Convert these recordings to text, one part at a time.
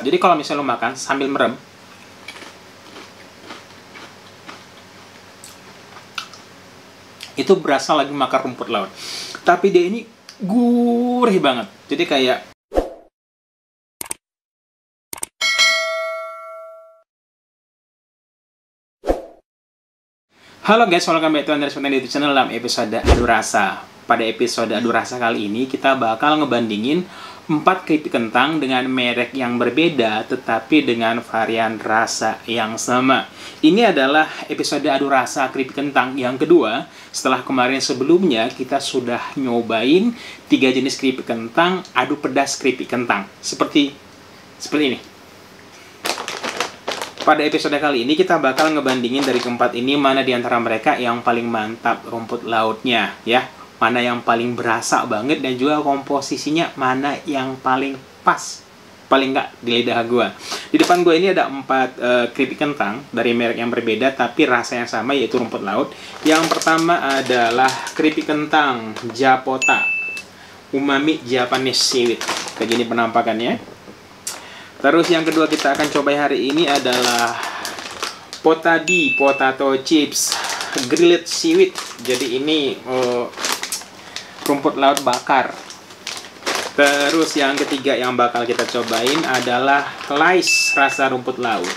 Jadi kalau misalnya lo makan sambil merem, itu berasa lagi makan rumput laut. Tapi dia ini gurih banget. Jadi kayak halo guys, welcome back to Andres Konten YouTube channel dalam episode Adu Rasa. Pada episode Adu Rasa kali ini kita bakal ngebandingin 4 keripik kentang dengan merek yang berbeda tetapi dengan varian rasa yang sama. Ini adalah episode Adu Rasa keripik kentang yang kedua. Setelah kemarin sebelumnya kita sudah nyobain 3 jenis keripik kentang adu pedas keripik kentang. Seperti ini. Pada episode kali ini kita bakal ngebandingin dari keempat ini mana di antara mereka yang paling mantap rumput lautnya ya. Mana yang paling berasa banget dan juga komposisinya mana yang paling pas. Paling nggak di lidah gua. Di depan gua ini ada 4 keripik kentang dari merek yang berbeda tapi rasa yang sama yaitu rumput laut. Yang pertama adalah keripik kentang Japota Umami Japanese Seaweed. Kayak gini penampakannya. Terus yang kedua kita akan coba hari ini adalah Potadi Potato Chips Grilled Seaweed. Jadi ini rumput laut bakar. Terus yang ketiga yang bakal kita cobain adalah Lays rasa rumput laut.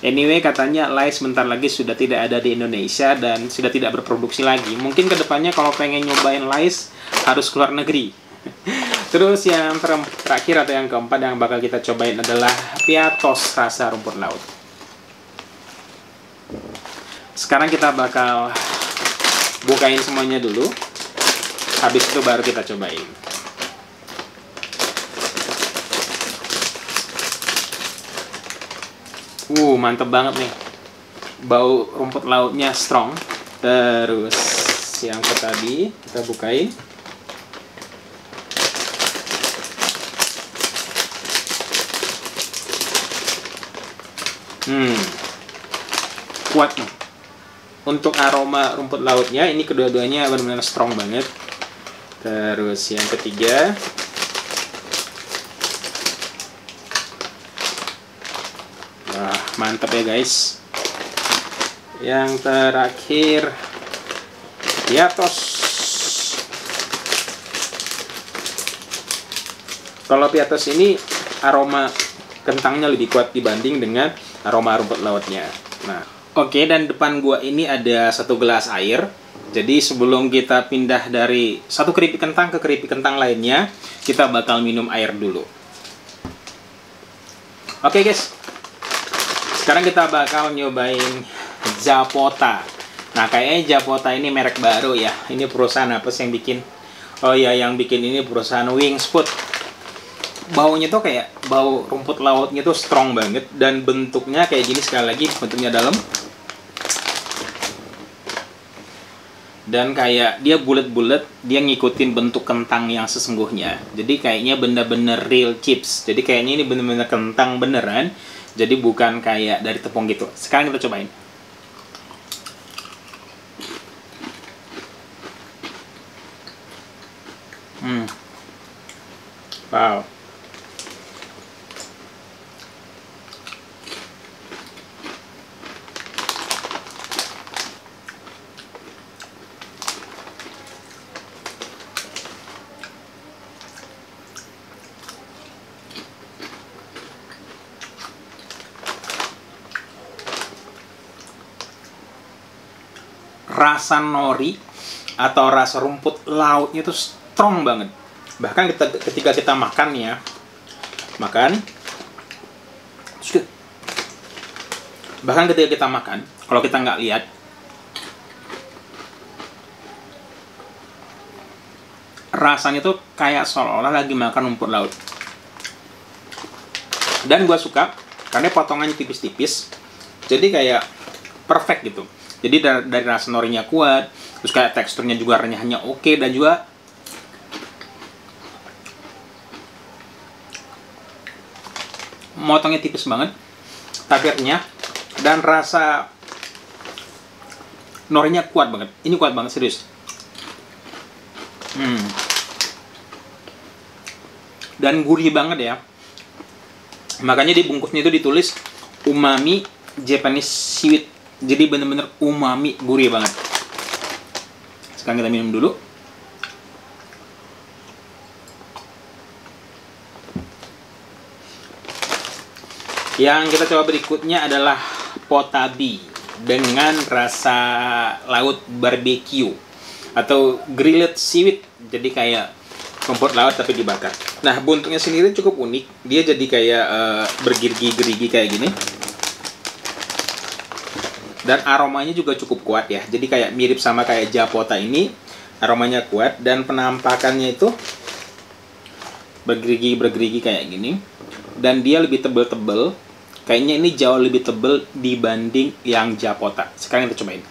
Anyway, katanya Lays sebentar lagi sudah tidak ada di Indonesia dan sudah tidak berproduksi lagi. Mungkin kedepannya kalau pengen nyobain Lays harus keluar negeri. Terus yang terakhir atau yang keempat yang bakal kita cobain adalah Piatos rasa rumput laut. Sekarang kita bakal bukain semuanya dulu. Habis itu baru kita cobain. Mantep banget nih. Bau rumput lautnya strong. Terus yang tadi kita bukain. Kuat nih. Untuk aroma rumput lautnya ini kedua-duanya benar-benar strong banget. Terus yang ketiga wah, mantap ya guys. Yang terakhir Piatos. Kalau Piatos ini aroma kentangnya lebih kuat dibanding dengan aroma rumput lautnya. Nah, oke, dan depan gua ini ada 1 gelas air. Jadi sebelum kita pindah dari satu keripik kentang ke keripik kentang lainnya, kita bakal minum air dulu. Oke guys, sekarang kita bakal nyobain Japota. Nah, kayaknya Japota ini merek baru ya. Ini perusahaan apa sih yang bikin? Oh iya, yang bikin ini perusahaan Wings Food. Baunya tuh kayak bau rumput lautnya tuh strong banget dan bentuknya kayak gini, sekali lagi bentuknya dalam dan kayak dia bulat-bulat, dia ngikutin bentuk kentang yang sesungguhnya. Jadi kayaknya bener-bener real chips. Jadi kayaknya ini bener-bener kentang beneran. Jadi bukan kayak dari tepung gitu. Sekarang kita cobain. Wow. Rasa nori atau rasa rumput lautnya itu strong banget. Bahkan ketika kita makan ya, bahkan ketika kita makan, kalau kita nggak lihat, rasanya tuh kayak seolah-olah lagi makan rumput laut. Dan gua suka karena potongannya tipis-tipis, jadi kayak perfect gitu. Jadi dari rasa norinya kuat, terus kayak teksturnya juga renyahnya oke, dan juga motongnya tipis banget, tapi renyah, dan rasa norinya kuat banget. Ini kuat banget, serius. dan gurih banget ya. Makanya di bungkusnya itu ditulis umami Japanese seaweed. Jadi bener-bener umami, gurih banget. Sekarang kita minum dulu. Yang kita coba berikutnya adalah potabi dengan rasa laut barbecue atau grilled seaweed. Jadi kayak rumput laut tapi dibakar. Nah, bentuknya sendiri cukup unik. Dia jadi kayak bergerigi-gerigi kayak gini. Dan aromanya juga cukup kuat ya. Jadi kayak mirip sama kayak japota ini. Aromanya kuat dan penampakannya itu bergerigi kayak gini. Dan dia lebih tebel-tebel. Kayaknya ini jauh lebih tebel dibanding yang japota. Sekarang kita cobain.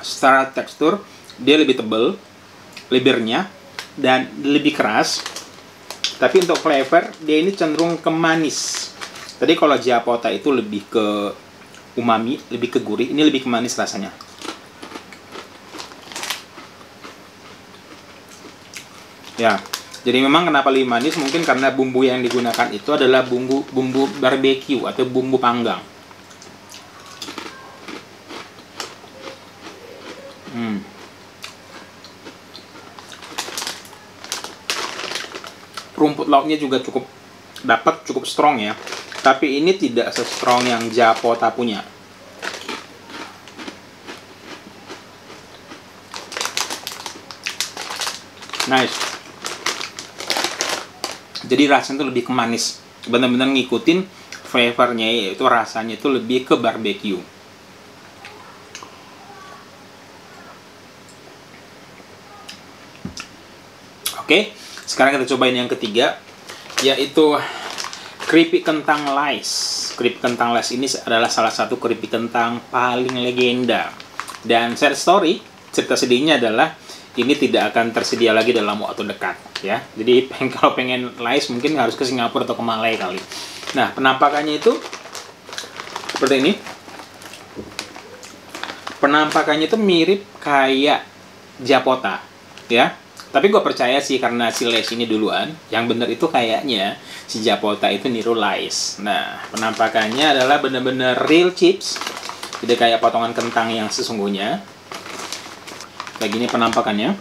Secara tekstur dia lebih tebal, lebih renyah, dan lebih keras. Tapi untuk flavor dia ini cenderung ke manis. Tadi kalau japota itu lebih ke umami, lebih ke gurih, ini lebih ke manis rasanya. Ya, jadi memang kenapa lebih manis mungkin karena bumbu yang digunakan itu adalah bumbu barbecue atau bumbu panggang. Rumput lautnya juga cukup strong ya. Tapi ini tidak se-strong yang japota punya. Nice. Jadi rasanya itu lebih ke manis. Benar-benar ngikutin flavornya, yaitu rasanya itu lebih ke barbecue. Oke. Sekarang kita cobain yang ketiga, yaitu keripik kentang Lays. Keripik kentang Lays ini adalah salah satu keripik kentang paling legenda. Dan sad story, cerita sedihnya adalah ini tidak akan tersedia lagi dalam waktu dekat, ya. Jadi kalau pengen Lays mungkin harus ke Singapura atau ke Malai kali. Nah, penampakannya itu seperti ini. Penampakannya itu mirip kayak japota, ya. Tapi gue percaya sih karena si Lays ini duluan, yang bener itu kayaknya si japota itu niru Lays. Nah, penampakannya adalah bener-bener real chips. Jadi kayak potongan kentang yang sesungguhnya. Kayak gini penampakannya.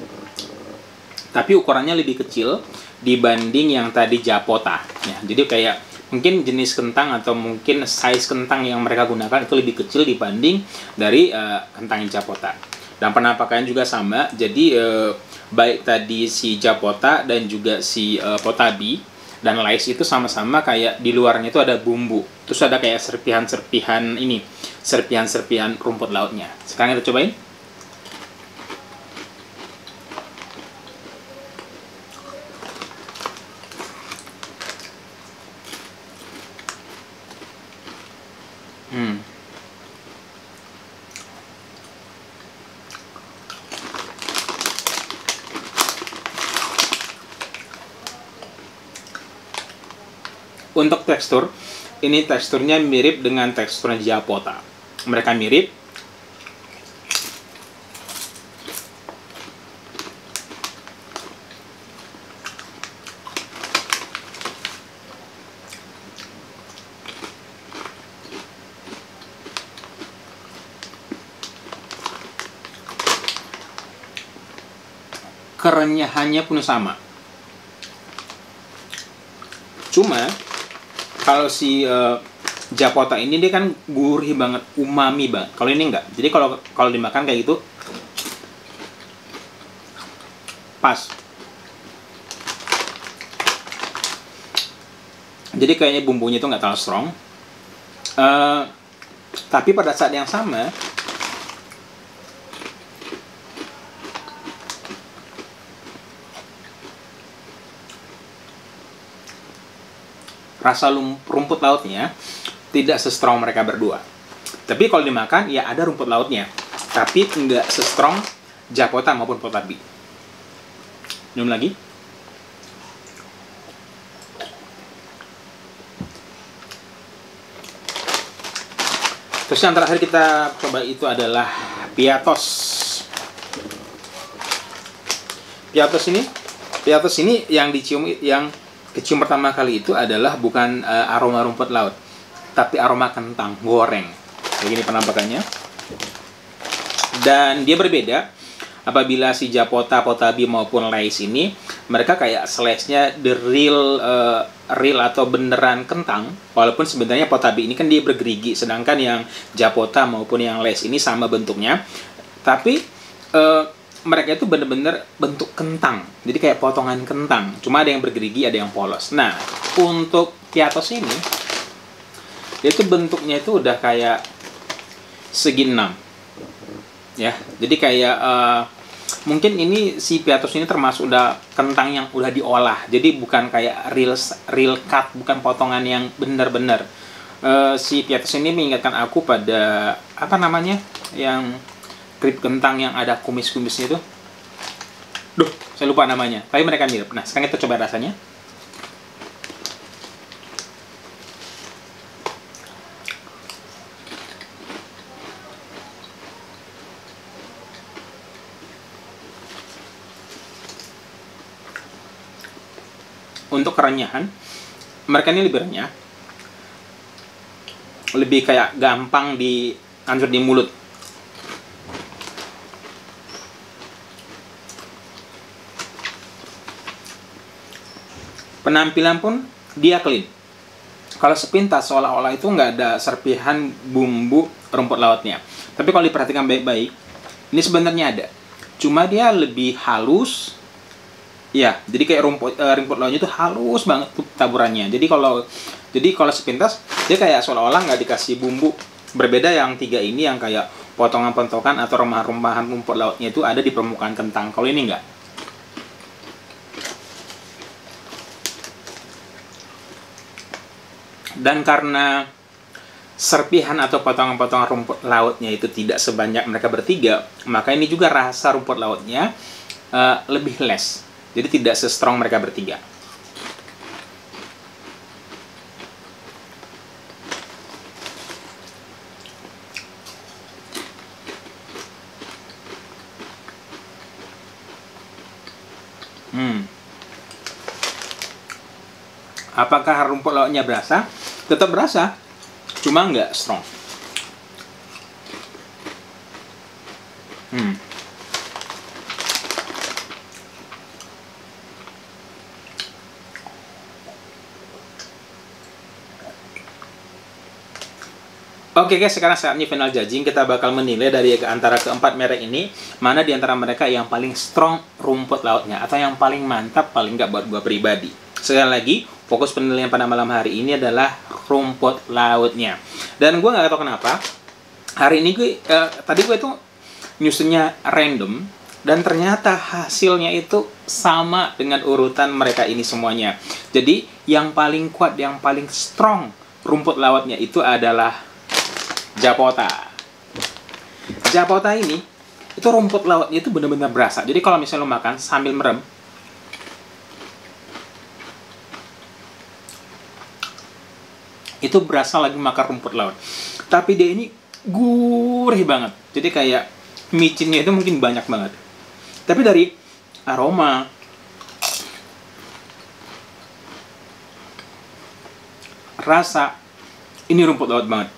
Tapi ukurannya lebih kecil dibanding yang tadi japota. Ya, jadi kayak mungkin jenis kentang atau mungkin size kentang yang mereka gunakan itu lebih kecil dibanding dari kentang yang japota. Dan penampakannya juga sama. Jadi baik tadi si japota dan juga si potabi dan Lays itu sama-sama kayak di luarnya itu ada bumbu. Terus ada kayak serpihan-serpihan ini, serpihan-serpihan rumput lautnya. Sekarang kita cobain. Untuk tekstur, ini teksturnya mirip dengan teksturnya japota. Mereka mirip. Kerenyahannya pun sama. Cuma kalau si japota ini dia kan gurih banget, umami banget. Kalau ini enggak. Jadi kalau dimakan kayak gitu pas. Jadi kayaknya bumbunya itu nggak terlalu strong. Tapi pada saat yang sama rasa rumput lautnya tidak se-strong mereka berdua. Tapi kalau dimakan, ya ada rumput lautnya. Tapi nggak se-strong japota maupun potabi. Minum lagi. Terus yang terakhir kita coba itu adalah Piatos. Piatos ini yang kecium pertama kali itu adalah bukan aroma rumput laut, tapi aroma kentang goreng. Begini penampakannya. Dan dia berbeda apabila si Japota, Potabi maupun Lays ini mereka kayak slash-nya the real atau beneran kentang, walaupun sebenarnya Potabi ini kan dia bergerigi, sedangkan yang Japota maupun yang Lays ini sama bentuknya, tapi mereka itu bener-bener bentuk kentang, jadi kayak potongan kentang, cuma ada yang bergerigi, ada yang polos. Nah, untuk Piatos ini dia itu bentuknya itu udah kayak segi 6 ya, jadi kayak mungkin ini si Piatos ini termasuk udah kentang yang udah diolah, jadi bukan kayak real cut, bukan potongan yang bener-bener. Si Piatos ini mengingatkan aku pada apa namanya, yang krip kentang yang ada kumis-kumisnya itu. Duh, saya lupa namanya, tapi mereka mirip. Nah, sekarang kita coba rasanya. Untuk kerenyahan, mereka ini lebih renyah, lebih kayak gampang dihancur di mulut. Penampilan pun dia clean. Kalau sepintas seolah-olah itu nggak ada serpihan bumbu rumput lautnya. Tapi kalau diperhatikan baik-baik, ini sebenarnya ada. Cuma dia lebih halus. Ya, jadi kayak rumput lautnya itu halus banget tuh taburannya. Jadi kalau sepintas dia kayak seolah-olah nggak dikasih bumbu. Berbeda yang 3 ini yang kayak potongan-potongan atau remahan-remahan rumput lautnya itu ada di permukaan kentang. Kalau ini nggak. Dan karena serpihan atau potongan-potongan rumput lautnya itu tidak sebanyak mereka bertiga, maka ini juga rasa rumput lautnya lebih less. Jadi tidak se-strong mereka bertiga. Apakah rumput lautnya berasa? Tetap berasa, cuma nggak strong. Oke guys, sekarang saatnya final judging. Kita bakal menilai dari antara keempat merek ini, mana di antara mereka yang paling strong rumput lautnya, atau yang paling mantap, paling nggak buat gua pribadi. Sekali lagi, fokus penilaian pada malam hari ini adalah rumput lautnya. Dan gue nggak tahu kenapa, hari ini tadi gue itu nyusunnya random, dan ternyata hasilnya itu sama dengan urutan mereka ini semuanya. Jadi, yang paling kuat, yang paling strong rumput lautnya itu adalah Japota. Japota ini, itu rumput lautnya itu benar-benar berasa. Jadi kalau misalnya lo makan sambil merem, itu berasa lagi makan rumput laut. Tapi dia ini gurih banget. Jadi kayak micinnya itu mungkin banyak banget. Tapi dari aroma, rasa, ini rumput laut banget.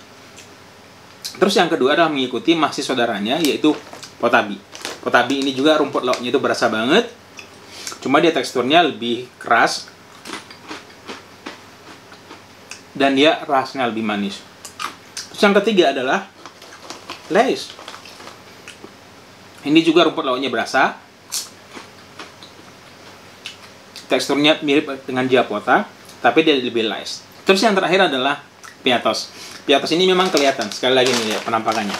Terus yang kedua adalah mengikuti masih saudaranya, yaitu Potabi. Potabi ini juga rumput lautnya itu berasa banget. Cuma dia teksturnya lebih keras. Dan dia rasanya lebih manis. Terus yang ketiga adalah Lays. Ini juga rumput lautnya berasa. Teksturnya mirip dengan Japota, tapi dia lebih Lays. Terus yang terakhir adalah Piatos. Piatos ini memang kelihatan. Sekali lagi nih ya, penampakannya.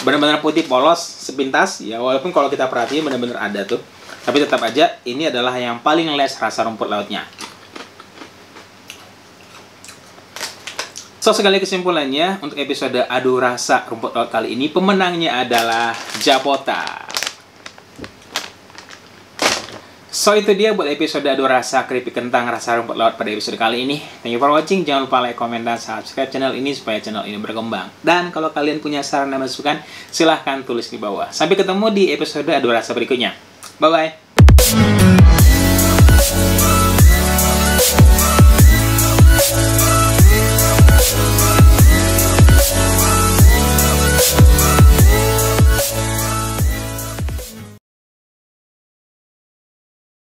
Benar-benar putih polos sepintas. Ya walaupun kalau kita perhatiin benar-benar ada tuh. Tapi tetap aja ini adalah yang paling less rasa rumput lautnya. So, sekali kesimpulannya, untuk episode Adu Rasa Rumput Laut kali ini, pemenangnya adalah Japota. So itu dia buat episode adu rasa keripik kentang rasa rumput laut pada episode kali ini. Thank you for watching. Jangan lupa like, komen, dan subscribe channel ini supaya channel ini berkembang. Dan kalau kalian punya saran dan masukan, silahkan tulis di bawah. Sampai ketemu di episode adu rasa berikutnya. Bye-bye.